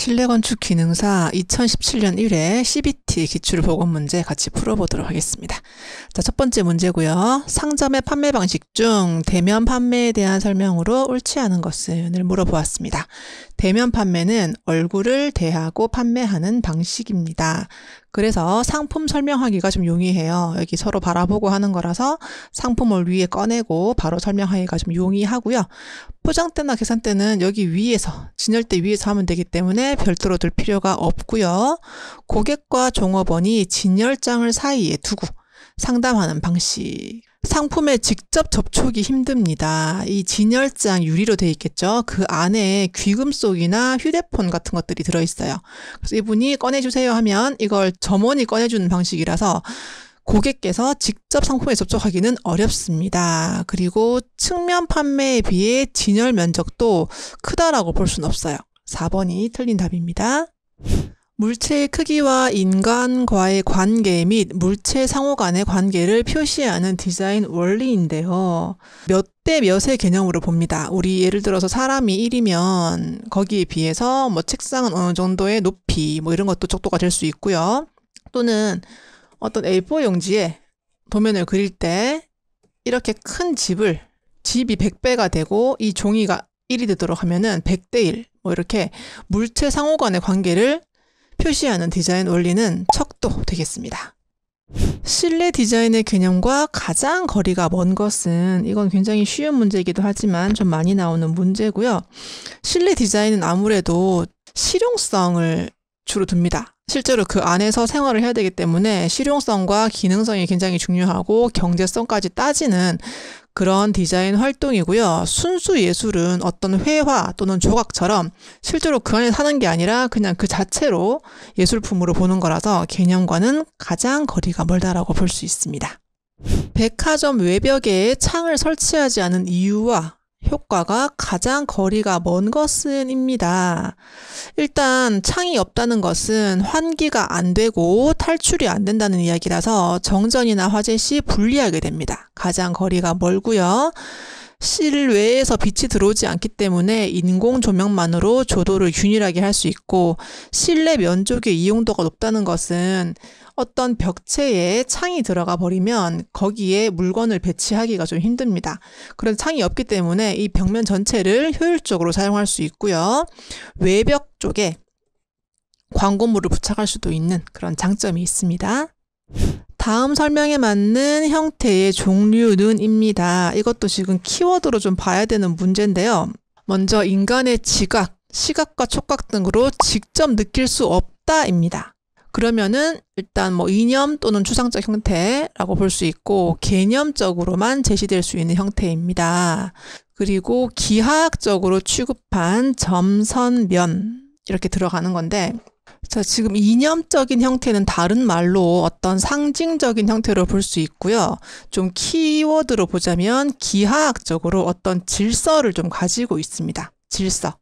실내건축 기능사 2017년 1회 CBT 기출보건문제 같이 풀어보도록 하겠습니다. 자, 첫 번째 문제고요. 상점의 판매 방식 중 대면 판매에 대한 설명으로 옳지 않은 것은을 물어보았습니다. 대면 판매는 얼굴을 대하고 판매하는 방식입니다. 그래서 상품 설명하기가 좀 용이해요. 여기 서로 바라보고 하는 거라서 상품을 위에 꺼내고 바로 설명하기가 좀 용이하고요. 포장대나 계산대는 여기 위에서, 진열대 위에서 하면 되기 때문에 별도로 둘 필요가 없고요. 고객과 종업원이 진열장을 사이에 두고 상담하는 방식. 상품에 직접 접촉이 힘듭니다. 이 진열장 유리로 되어 있겠죠. 그 안에 귀금속이나 휴대폰 같은 것들이 들어있어요. 그래서 이분이 꺼내주세요 하면 이걸 점원이 꺼내주는 방식이라서 고객께서 직접 상품에 접촉하기는 어렵습니다. 그리고 측면 판매에 비해 진열 면적도 크다라고 볼 수는 없어요. 4번이 틀린 답입니다. 물체의 크기와 인간과의 관계 및 물체 상호 간의 관계를 표시하는 디자인 원리인데요. 몇 대 몇의 개념으로 봅니다. 우리 예를 들어서 사람이 1이면 거기에 비해서 뭐 책상은 어느 정도의 높이 뭐 이런 것도 족도가 될 수 있고요. 또는 어떤 A4 용지에 도면을 그릴 때 이렇게 큰 집이 100배가 되고 이 종이가 1이 되도록 하면은 100대 1 뭐 이렇게 물체 상호 간의 관계를 표시하는 디자인 원리는 척도 되겠습니다. 실내 디자인의 개념과 가장 거리가 먼 것은, 이건 굉장히 쉬운 문제이기도 하지만 좀 많이 나오는 문제고요. 실내 디자인은 아무래도 실용성을 주로 둡니다. 실제로 그 안에서 생활을 해야 되기 때문에 실용성과 기능성이 굉장히 중요하고 경제성까지 따지는 그런 디자인 활동이고요. 순수 예술은 어떤 회화 또는 조각처럼 실제로 그 안에 사는 게 아니라 그냥 그 자체로 예술품으로 보는 거라서 개념과는 가장 거리가 멀다라고 볼 수 있습니다. 백화점 외벽에 창을 설치하지 않은 이유와 효과가 가장 거리가 먼 것은입니다. 일단 창이 없다는 것은 환기가 안 되고 탈출이 안 된다는 이야기라서 정전이나 화재 시 불리하게 됩니다. 가장 거리가 멀고요. 실외에서 빛이 들어오지 않기 때문에 인공 조명만으로 조도를 균일하게 할 수 있고, 실내 면적의 이용도가 높다는 것은 어떤 벽체에 창이 들어가 버리면 거기에 물건을 배치하기가 좀 힘듭니다. 그런 창이 없기 때문에 이 벽면 전체를 효율적으로 사용할 수 있고요. 외벽 쪽에 광고물을 부착할 수도 있는 그런 장점이 있습니다. 다음 설명에 맞는 형태의 종류는입니다. 이것도 지금 키워드로 좀 봐야 되는 문제인데요. 먼저 인간의 지각, 시각과 촉각 등으로 직접 느낄 수 없다입니다. 그러면은 일단 뭐 이념 또는 추상적 형태라고 볼 수 있고, 개념적으로만 제시될 수 있는 형태입니다. 그리고 기하학적으로 취급한 점, 선, 면 이렇게 들어가는 건데, 자, 지금 이념적인 형태는 다른 말로 어떤 상징적인 형태로 볼 수 있고요. 좀 키워드로 보자면 기하학적으로 어떤 질서를 좀 가지고 있습니다. 질서.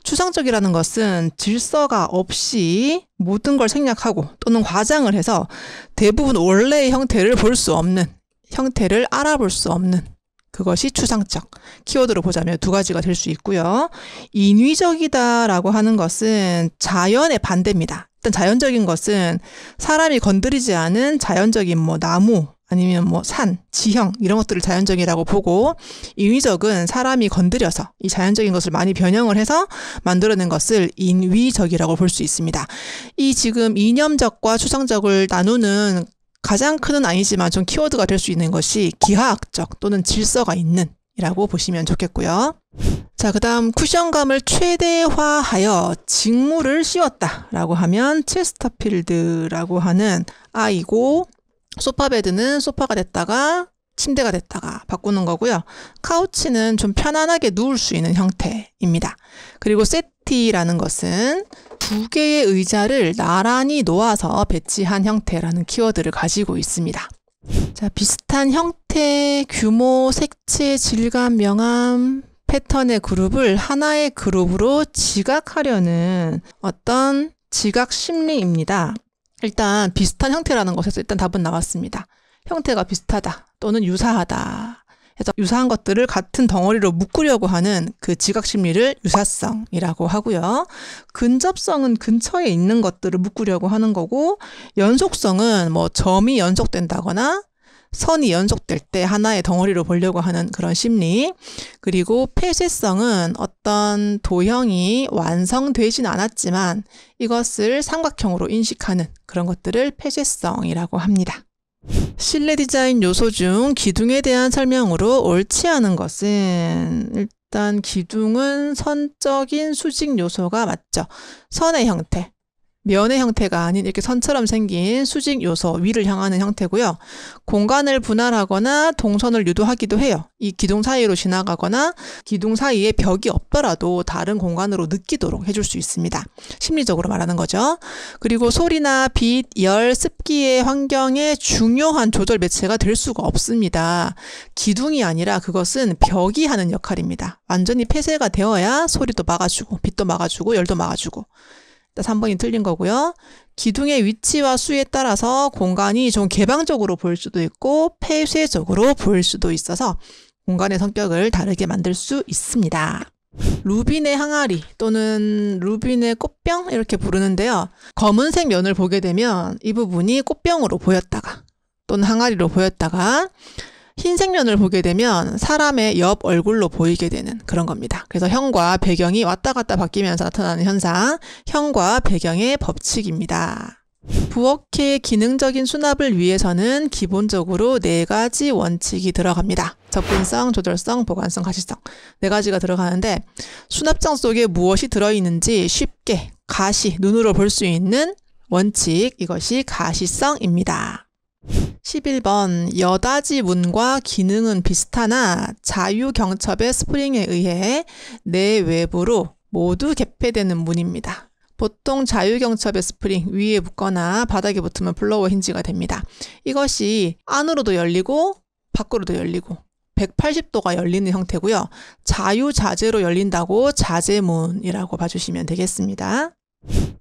추상적이라는 것은 질서가 없이 모든 걸 생략하고 또는 과장을 해서 대부분 원래의 형태를 볼 수 없는, 형태를 알아볼 수 없는, 그것이 추상적. 키워드로 보자면 두 가지가 될 수 있고요. 인위적이다라고 하는 것은 자연의 반대입니다. 일단 자연적인 것은 사람이 건드리지 않은 자연적인 뭐 나무, 아니면 뭐 산, 지형 이런 것들을 자연적이라고 보고, 인위적은 사람이 건드려서 이 자연적인 것을 많이 변형을 해서 만들어낸 것을 인위적이라고 볼 수 있습니다. 이 지금 이념적과 추상적을 나누는 가장 큰은 아니지만 좀 키워드가 될 수 있는 것이 기하학적 또는 질서가 있는 이라고 보시면 좋겠고요. 자, 그 다음 쿠션감을 최대화하여 직물을 씌웠다 라고 하면 체스터필드라고 하는 아이고, 소파베드는 소파가 됐다가 침대가 됐다가 바꾸는 거고요. 카우치는 좀 편안하게 누울 수 있는 형태입니다. 그리고 세티라는 것은 두 개의 의자를 나란히 놓아서 배치한 형태라는 키워드를 가지고 있습니다. 자, 비슷한 형태, 규모, 색채, 질감, 명암, 패턴의 그룹을 하나의 그룹으로 지각하려는 어떤 지각 심리입니다. 일단 비슷한 형태라는 것에서 일단 답은 나왔습니다. 형태가 비슷하다 또는 유사하다 해서 유사한 것들을 같은 덩어리로 묶으려고 하는 그 지각 심리를 유사성이라고 하고요. 근접성은 근처에 있는 것들을 묶으려고 하는 거고, 연속성은 뭐 점이 연속된다거나 선이 연속될 때 하나의 덩어리로 보려고 하는 그런 심리. 그리고 폐쇄성은 어떤 도형이 완성되진 않았지만 이것을 삼각형으로 인식하는 그런 것들을 폐쇄성이라고 합니다. 실내 디자인 요소 중 기둥에 대한 설명으로 옳지 않은 것은, 일단 기둥은 선적인 수직 요소가 맞죠. 선의 형태, 면의 형태가 아닌 이렇게 선처럼 생긴 수직 요소, 위를 향하는 형태고요. 공간을 분할하거나 동선을 유도하기도 해요. 이 기둥 사이로 지나가거나 기둥 사이에 벽이 없더라도 다른 공간으로 느끼도록 해줄 수 있습니다. 심리적으로 말하는 거죠. 그리고 소리나 빛, 열, 습기의 환경에 중요한 조절 매체가 될 수가 없습니다. 기둥이 아니라 그것은 벽이 하는 역할입니다. 완전히 폐쇄가 되어야 소리도 막아주고 빛도 막아주고 열도 막아주고. 3번이 틀린 거고요. 기둥의 위치와 수에 따라서 공간이 좀 개방적으로 보일 수도 있고 폐쇄적으로 보일 수도 있어서 공간의 성격을 다르게 만들 수 있습니다. 루빈의 항아리 또는 루빈의 꽃병 이렇게 부르는데요. 검은색 면을 보게 되면 이 부분이 꽃병으로 보였다가 또는 항아리로 보였다가 흰색 면을 보게 되면 사람의 옆 얼굴로 보이게 되는 그런 겁니다. 그래서 형과 배경이 왔다 갔다 바뀌면서 나타나는 현상, 형과 배경의 법칙입니다. 부엌의 기능적인 수납을 위해서는 기본적으로 4가지 원칙이 들어갑니다. 접근성, 조절성, 보관성, 가시성. 4가지가 들어가는데 수납장 속에 무엇이 들어있는지 쉽게 가시, 눈으로 볼 수 있는 원칙, 이것이 가시성입니다. 11번 여닫이 문과 기능은 비슷하나 자유경첩의 스프링에 의해 내외부로 모두 개폐되는 문입니다. 보통 자유경첩의 스프링 위에 붙거나 바닥에 붙으면 플로어 힌지가 됩니다. 이것이 안으로도 열리고 밖으로도 열리고 180도가 열리는 형태고요. 자유자재로 열린다고 자재문이라고 봐주시면 되겠습니다.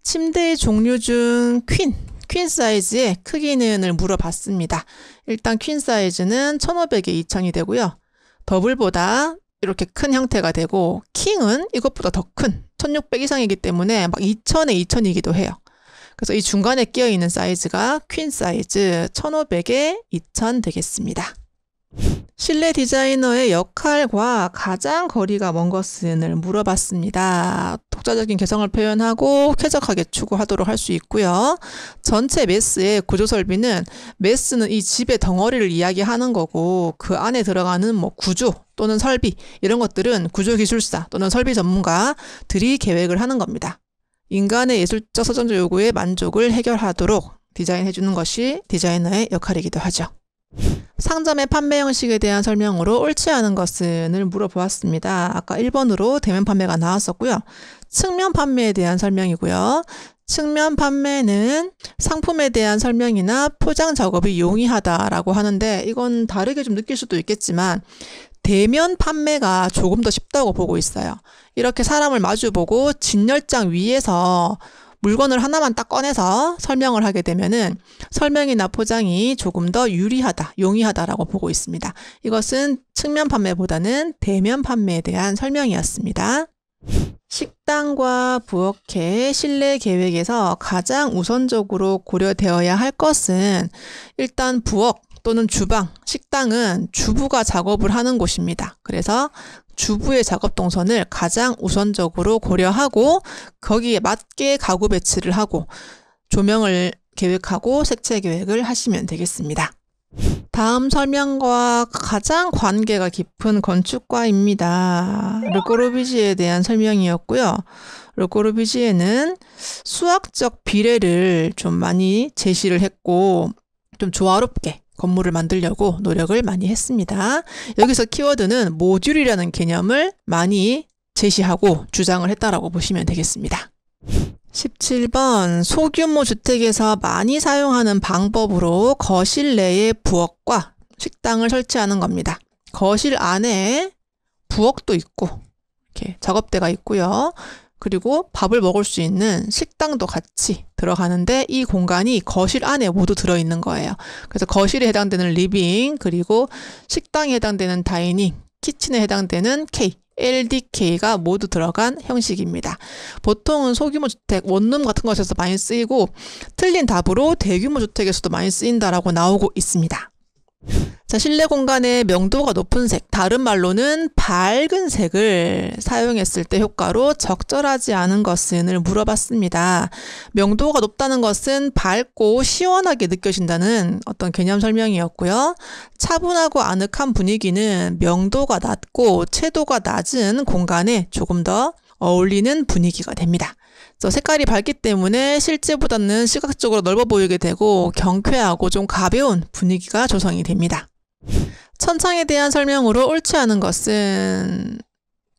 침대의 종류 중 퀸 사이즈의 크기는을 물어봤습니다. 일단 퀸 사이즈는 1500에 2000이 되고요. 더블보다 이렇게 큰 형태가 되고 킹은 이것보다 더 큰 1600 이상이기 때문에 막 2000에 2000이기도 해요. 그래서 이 중간에 끼어 있는 사이즈가 퀸 사이즈 1500에 2000 되겠습니다. 실내 디자이너의 역할과 가장 거리가 먼 것은을 물어봤습니다. 독자적인 개성을 표현하고 쾌적하게 추구하도록 할 수 있고요. 전체 메스의 구조 설비는, 메스는 이 집의 덩어리를 이야기하는 거고 그 안에 들어가는 뭐 구조 또는 설비 이런 것들은 구조기술사 또는 설비 전문가들이 계획을 하는 겁니다. 인간의 예술적 서정적 요구에 만족을 해결하도록 디자인해주는 것이 디자이너의 역할이기도 하죠. 상점의 판매 형식에 대한 설명으로 옳지 않은 것은을 물어보았습니다. 아까 1번으로 대면 판매가 나왔었고요. 측면 판매에 대한 설명이고요. 측면 판매는 상품에 대한 설명이나 포장 작업이 용이하다라고 하는데 이건 다르게 좀 느낄 수도 있겠지만 대면 판매가 조금 더 쉽다고 보고 있어요. 이렇게 사람을 마주보고 진열장 위에서 물건을 하나만 딱 꺼내서 설명을 하게 되면은 설명이나 포장이 조금 더 유리하다, 용이하다라고 보고 있습니다. 이것은 측면 판매보다는 대면 판매에 대한 설명이었습니다. 식당과 부엌의 실내 계획에서 가장 우선적으로 고려되어야 할 것은 일단 부엌 또는 주방, 식당은 주부가 작업을 하는 곳입니다. 그래서 주부의 작업 동선을 가장 우선적으로 고려하고 거기에 맞게 가구 배치를 하고 조명을 계획하고 색채 계획을 하시면 되겠습니다. 다음 설명과 가장 관계가 깊은 건축과입니다. 르꼬르비지에 대한 설명이었고요. 르꼬르비지에는 수학적 비례를 좀 많이 제시를 했고 좀 조화롭게 건물을 만들려고 노력을 많이 했습니다. 여기서 키워드는 모듈이라는 개념을 많이 제시하고 주장을 했다라고 보시면 되겠습니다. 17번 소규모 주택에서 많이 사용하는 방법으로 거실 내에 부엌과 식당을 설치하는 겁니다. 거실 안에 부엌도 있고 이렇게 작업대가 있고요. 그리고 밥을 먹을 수 있는 식당도 같이 들어가는데 이 공간이 거실 안에 모두 들어있는 거예요. 그래서 거실에 해당되는 리빙, 그리고 식당에 해당되는 다이닝, 키친에 해당되는 K, LDK가 모두 들어간 형식입니다. 보통은 소규모 주택, 원룸 같은 것에서 많이 쓰이고 틀린 답으로 대규모 주택에서도 많이 쓰인다라고 나오고 있습니다. 자, 실내 공간의 명도가 높은 색, 다른 말로는 밝은 색을 사용했을 때 효과로 적절하지 않은 것은을 물어봤습니다. 명도가 높다는 것은 밝고 시원하게 느껴진다는 어떤 개념 설명이었고요. 차분하고 아늑한 분위기는 명도가 낮고 채도가 낮은 공간에 조금 더 어울리는 분위기가 됩니다. 색깔이 밝기 때문에 실제보다는 시각적으로 넓어 보이게 되고 경쾌하고 좀 가벼운 분위기가 조성이 됩니다. 천장에 대한 설명으로 옳지 않은 것은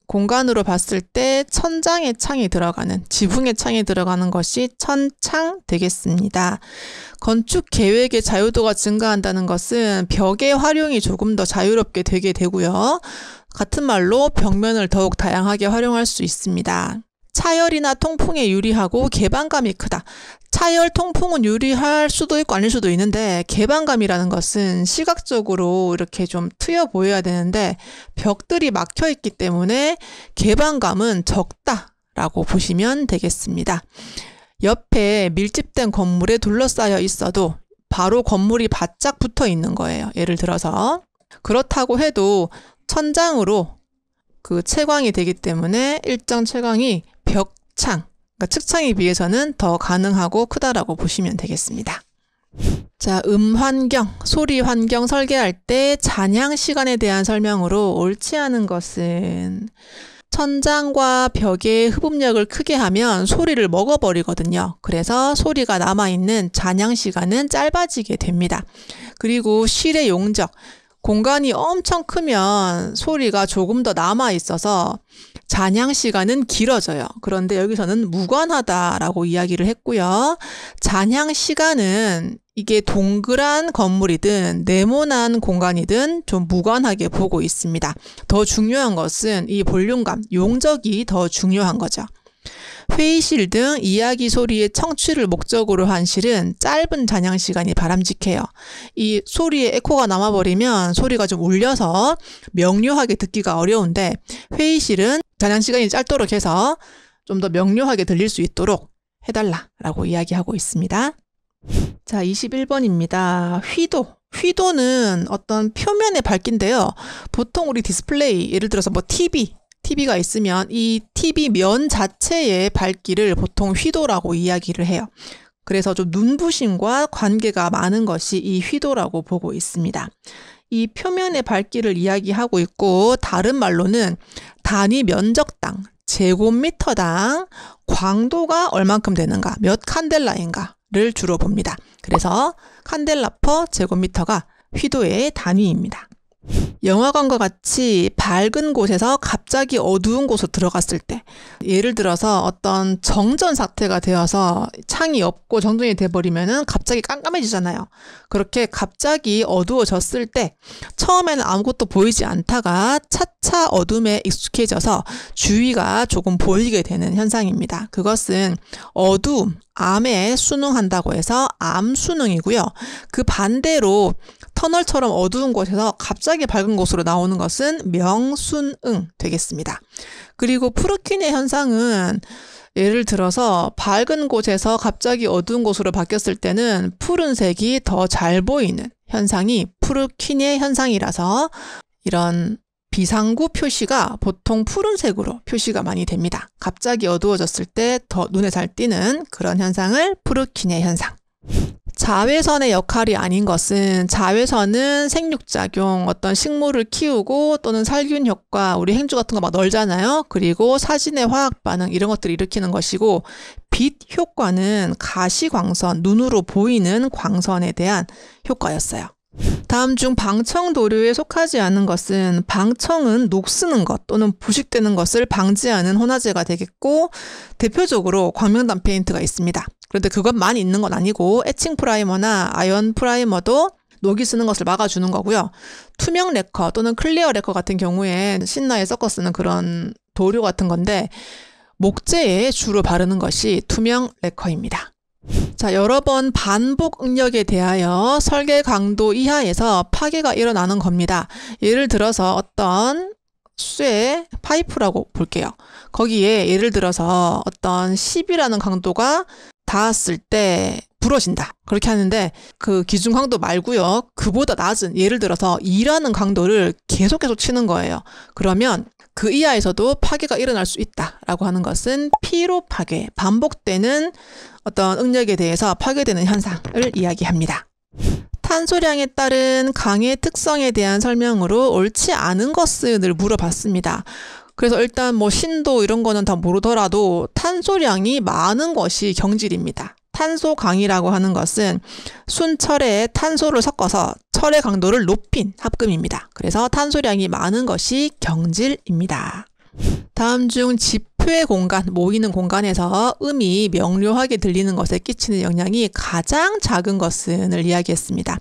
공간으로 봤을 때 천장에 창이 들어가는, 지붕에 창이 들어가는 것이 천창 되겠습니다. 건축 계획의 자유도가 증가한다는 것은 벽의 활용이 조금 더 자유롭게 되게 되고요. 같은 말로 벽면을 더욱 다양하게 활용할 수 있습니다. 차열이나 통풍에 유리하고 개방감이 크다. 차열, 통풍은 유리할 수도 있고 아닐 수도 있는데 개방감이라는 것은 시각적으로 이렇게 좀 트여 보여야 되는데 벽들이 막혀 있기 때문에 개방감은 적다라고 보시면 되겠습니다. 옆에 밀집된 건물에 둘러싸여 있어도 바로 건물이 바짝 붙어 있는 거예요. 예를 들어서 그렇다고 해도 천장으로 그 채광이 되기 때문에 일정 채광이 벽창, 그러니까 측창에 비해서는 더 가능하고 크다라고 보시면 되겠습니다. 자, 환경, 소리 환경 설계할 때 잔향 시간에 대한 설명으로 옳지 않은 것은 천장과 벽의 흡음력을 크게 하면 소리를 먹어버리거든요. 그래서 소리가 남아있는 잔향 시간은 짧아지게 됩니다. 그리고 실의 용적, 공간이 엄청 크면 소리가 조금 더 남아있어서 잔향 시간은 길어져요. 그런데 여기서는 무관하다라고 이야기를 했고요. 잔향 시간은 이게 동그란 건물이든 네모난 공간이든 좀 무관하게 보고 있습니다. 더 중요한 것은 이 볼륨감, 용적이 더 중요한 거죠. 회의실 등 이야기 소리의 청취를 목적으로 한 실은 짧은 잔향 시간이 바람직해요. 이 소리에 에코가 남아버리면 소리가 좀 울려서 명료하게 듣기가 어려운데 회의실은 잔향 시간이 짧도록 해서 좀 더 명료하게 들릴 수 있도록 해달라라고 이야기하고 있습니다. 자, 21번입니다. 휘도는 어떤 표면의 밝기인데요. 보통 우리 디스플레이, 예를 들어서 뭐 TV가 있으면 이 TV 면 자체의 밝기를 보통 휘도라고 이야기를 해요. 그래서 좀 눈부심과 관계가 많은 것이 이 휘도라고 보고 있습니다. 이 표면의 밝기를 이야기하고 있고 다른 말로는 단위 면적당, 제곱미터당 광도가 얼만큼 되는가, 몇 칸델라인가를 주로 봅니다. 그래서 칸델라 퍼 제곱미터가 휘도의 단위입니다. 영화관과 같이 밝은 곳에서 갑자기 어두운 곳으로 들어갔을 때, 예를 들어서 어떤 정전 사태가 되어서 창이 없고 정전이 돼버리면은 갑자기 깜깜해지잖아요. 그렇게 갑자기 어두워졌을 때 처음에는 아무것도 보이지 않다가 차차 어둠에 익숙해져서 주위가 조금 보이게 되는 현상입니다. 그것은 어두움, 암에 순응한다고 해서 암순응이고요. 그 반대로 터널처럼 어두운 곳에서 갑자기 밝은 곳으로 나오는 것은 명순응 되겠습니다. 그리고 프르키네 현상은 예를 들어서 밝은 곳에서 갑자기 어두운 곳으로 바뀌었을 때는 푸른색이 더 잘 보이는 현상이 프르키네 현상이라서 이런 비상구 표시가 보통 푸른색으로 표시가 많이 됩니다. 갑자기 어두워졌을 때 더 눈에 잘 띄는 그런 현상을 프르키네 현상. 자외선의 역할이 아닌 것은 자외선은 생육작용, 어떤 식물을 키우고 또는 살균 효과, 우리 행주 같은 거 막 널잖아요. 그리고 사진의 화학 반응 이런 것들을 일으키는 것이고 빛 효과는 가시광선, 눈으로 보이는 광선에 대한 효과였어요. 다음 중 방청도료에 속하지 않은 것은 방청은 녹쓰는 것 또는 부식되는 것을 방지하는 혼화제가 되겠고 대표적으로 광명단 페인트가 있습니다. 그런데 그것만 있는 건 아니고 에칭 프라이머나 아연 프라이머도 녹이 쓰는 것을 막아주는 거고요. 투명 레커 또는 클리어 레커 같은 경우에 신나에 섞어 쓰는 그런 도료 같은 건데 목재에 주로 바르는 것이 투명 레커입니다. 자, 여러 번 반복 응력에 대하여 설계 강도 이하에서 파괴가 일어나는 겁니다. 예를 들어서 어떤 쇠 파이프라고 볼게요. 거기에 예를 들어서 어떤 10이라는 강도가 닿았을 때 부러진다. 그렇게 하는데 그 기준 강도 말고요. 그보다 낮은 예를 들어서 2라는 강도를 계속 치는 거예요. 그러면 그 이하에서도 파괴가 일어날 수 있다라고 하는 것은 피로 파괴, 반복되는 어떤 응력에 대해서 파괴되는 현상을 이야기합니다. 탄소량에 따른 강의 특성에 대한 설명으로 옳지 않은 것을 물어봤습니다. 그래서 일단 뭐 신도 이런 거는 다 모르더라도 탄소량이 많은 것이 경질입니다. 탄소 강이라고 하는 것은 순철에 탄소를 섞어서 철의 강도를 높인 합금입니다. 그래서 탄소량이 많은 것이 경질입니다. 다음 중 지표의 공간, 모이는 공간에서 음이 명료하게 들리는 것에 끼치는 영향이 가장 작은 것을 이야기했습니다.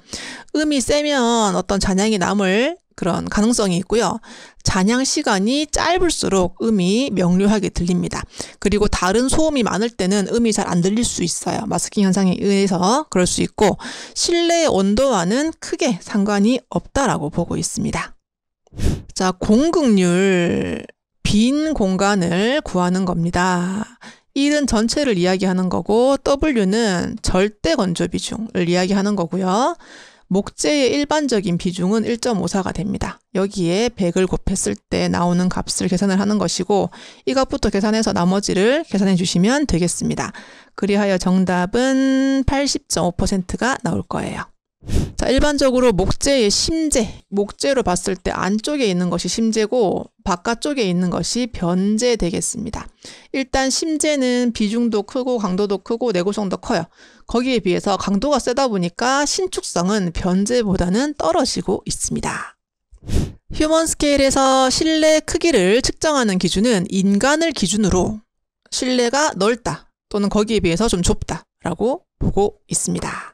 음이 세면 어떤 잔향이 남을 그런 가능성이 있고요. 잔향 시간이 짧을수록 음이 명료하게 들립니다. 그리고 다른 소음이 많을 때는 음이 잘 안 들릴 수 있어요. 마스킹 현상에 의해서 그럴 수 있고 실내의 온도와는 크게 상관이 없다라고 보고 있습니다. 자, 공극률, 빈 공간을 구하는 겁니다. 1은 전체를 이야기하는 거고 W는 절대 건조 비중을 이야기하는 거고요. 목재의 일반적인 비중은 1.54가 됩니다. 여기에 100을 곱했을 때 나오는 값을 계산을 하는 것이고 이 값부터 계산해서 나머지를 계산해 주시면 되겠습니다. 그리하여 정답은 80.5%가 나올 거예요. 자, 일반적으로 목재의 심재, 목재로 봤을 때 안쪽에 있는 것이 심재고 바깥쪽에 있는 것이 변재 되겠습니다. 일단 심재는 비중도 크고 강도도 크고 내구성도 커요. 거기에 비해서 강도가 세다 보니까 신축성은 변재보다는 떨어지고 있습니다. 휴먼 스케일에서 실내 크기를 측정하는 기준은 인간을 기준으로 실내가 넓다 또는 거기에 비해서 좀 좁다 라고 보고 있습니다.